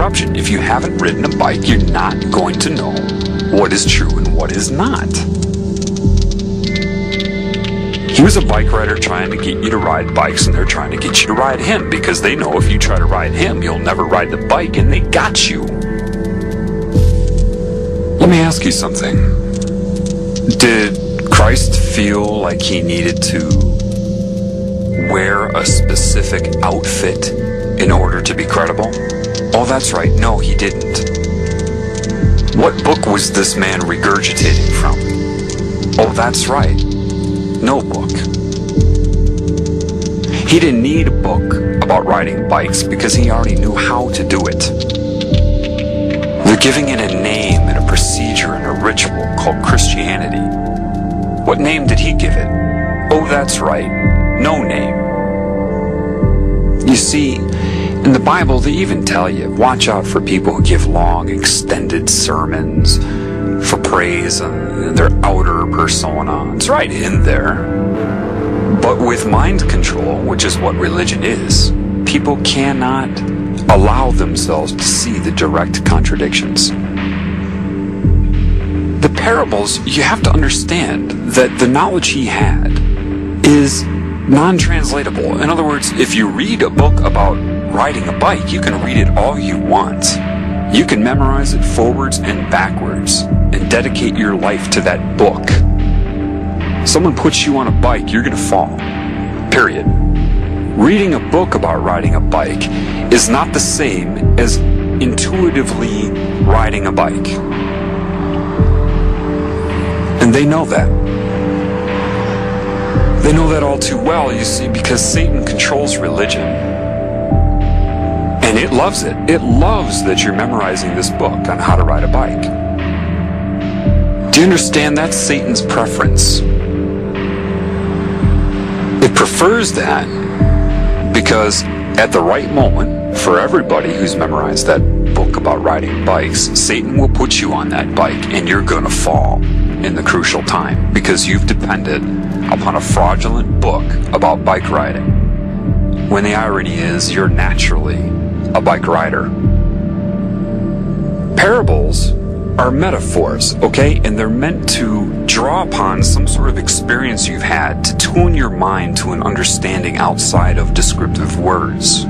perception. If you haven't ridden a bike, you're not going to know what is true and what is not. He was a bike rider trying to get you to ride bikes, and they're trying to get you to ride him because they know if you try to ride him, you'll never ride the bike, and they got you. Let me ask you something. Did Christ feel like he needed to wear a specific outfit in order to be credible? Oh, that's right. No, he didn't. What book was this man regurgitating from? Oh, that's right. No book. He didn't need a book about riding bikes because he already knew how to do it. They're giving it a name and a procedure and a ritual called Christianity. What name did he give it? Oh, that's right. No name. You see, in the Bible, they even tell you, watch out for people who give long, extended sermons for praise and their outer persona. It's right in there. But with mind control, which is what religion is, people cannot allow themselves to see the direct contradictions. The parables, you have to understand that the knowledge he had is non-translatable. In other words, if you read a book about riding a bike, you can read it all you want. You can memorize it forwards and backwards and dedicate your life to that book. Someone puts you on a bike, you're going to fall. Period. Reading a book about riding a bike is not the same as intuitively riding a bike. And they know that. They know that all too well, you see, because Satan controls religion. And it loves it. It loves that you're memorizing this book on how to ride a bike. Do you understand? That's Satan's preference. It prefers that because at the right moment, for everybody who's memorized that book about riding bikes, Satan will put you on that bike and you're going to fall in the crucial time because you've depended upon a fraudulent book about bike riding. When the irony is, you're naturally a bike rider. Parables are metaphors, okay? And they're meant to draw upon some sort of experience you've had to tune your mind to an understanding outside of descriptive words.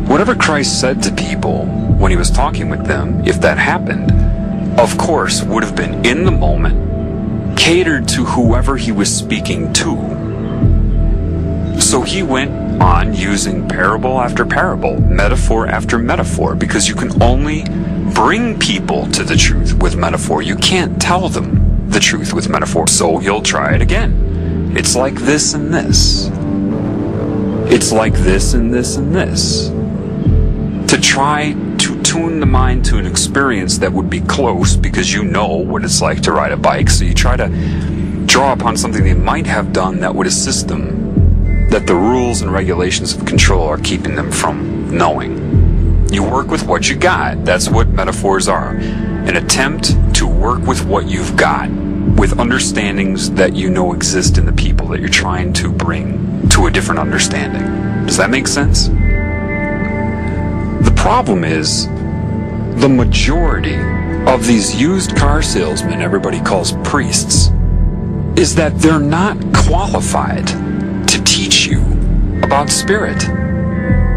Whatever Christ said to people when he was talking with them, if that happened, of course, would have been in the moment, catered to whoever he was speaking to. So he went on using parable after parable, metaphor after metaphor, because you can only bring people to the truth with metaphor. You can't tell them the truth with metaphor. So he'll try it again. It's like this and this. It's like this and this and this. To try to tune the mind to an experience that would be close because you know what it's like to ride a bike. So you try to draw upon something they might have done that would assist them, that the rules and regulations of control are keeping them from knowing. You work with what you got. That's what metaphors are. An attempt to work with what you've got, with understandings that you know exist in the people that you're trying to bring to a different understanding. Does that make sense? The problem is, the majority of these used car salesmen everybody calls priests is that they're not qualified to teach you about spirit.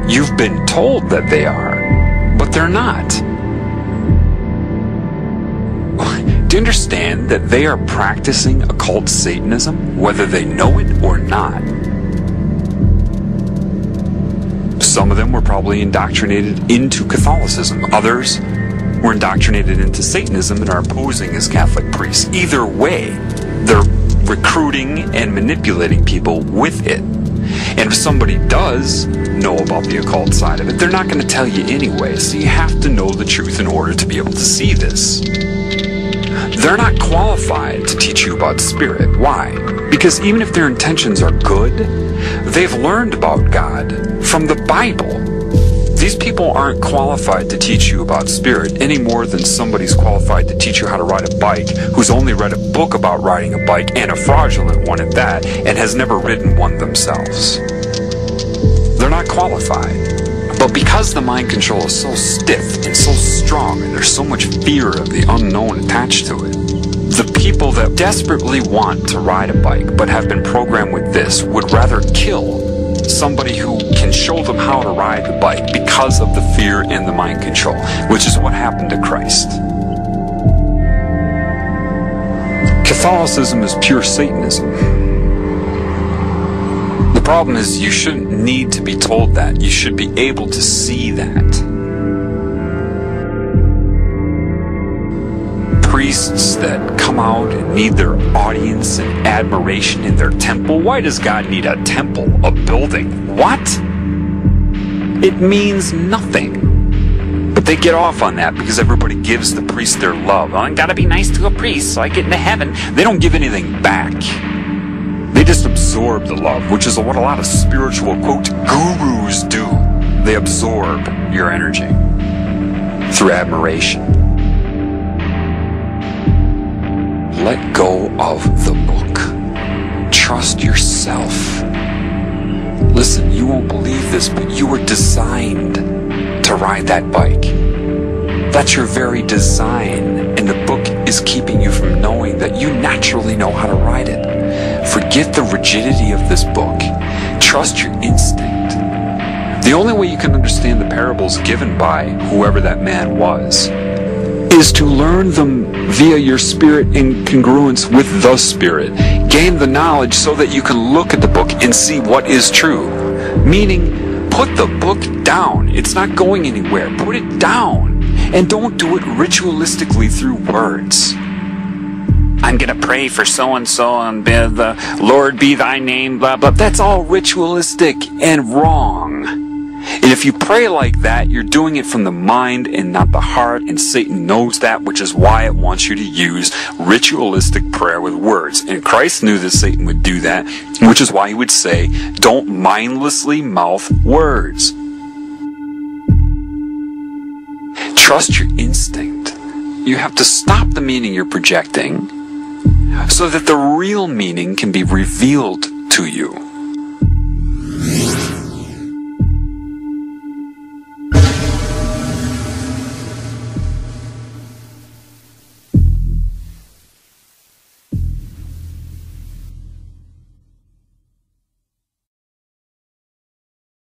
You've been told that they are, but they're not. Do you understand that they are practicing occult Satanism, whether they know it or not? Some of them were probably indoctrinated into Catholicism. Others were indoctrinated into Satanism and are posing as Catholic priests. Either way, they're recruiting and manipulating people with it. And if somebody does know about the occult side of it, they're not going to tell you anyway. So you have to know the truth in order to be able to see this. They're not qualified to teach you about spirit. Why? Because even if their intentions are good, they've learned about God from the Bible. These people aren't qualified to teach you about spirit any more than somebody's qualified to teach you how to ride a bike who's only read a book about riding a bike, and a fraudulent one at that, and has never ridden one themselves. They're not qualified. But But because the mind control is so stiff and so strong, and there's so much fear of the unknown attached to it, the people that desperately want to ride a bike but have been programmed with this would rather kill somebody who can show them how to ride the bike because of the fear and the mind control, which is what happened to Christ. Catholicism is pure Satanism. The problem is you shouldn't need to be told that. You should be able to see that. Priests that come out and need their audience and admiration in their temple. Why does God need a temple, a building? What? It means nothing. But they get off on that because everybody gives the priest their love. I gotta be nice to a priest so I get into heaven. They don't give anything back. They just absorb the love, which is what a lot of spiritual, quote, gurus do. They absorb your energy through admiration. Let go of the book. Trust yourself. Listen, you won't believe this, but you were designed to ride that bike. That's your very design, and the book is keeping you from knowing that you naturally know how to ride it. Forget the rigidity of this book. Trust your instinct. The only way you can understand the parables given by whoever that man was is to learn them via your spirit in congruence with the Spirit. Gain the knowledge so that you can look at the book and see what is true. Meaning, put the book down. It's not going anywhere. Put it down. And don't do it ritualistically through words. I'm going to pray for so-and-so and be the Lord be thy name, blah, blah. That's all ritualistic and wrong. And if you pray like that, you're doing it from the mind and not the heart, and Satan knows that, which is why it wants you to use ritualistic prayer with words. And Christ knew that Satan would do that, which is why he would say, don't mindlessly mouth words. Trust your instinct. You have to stop the meaning you're projecting so that the real meaning can be revealed to you.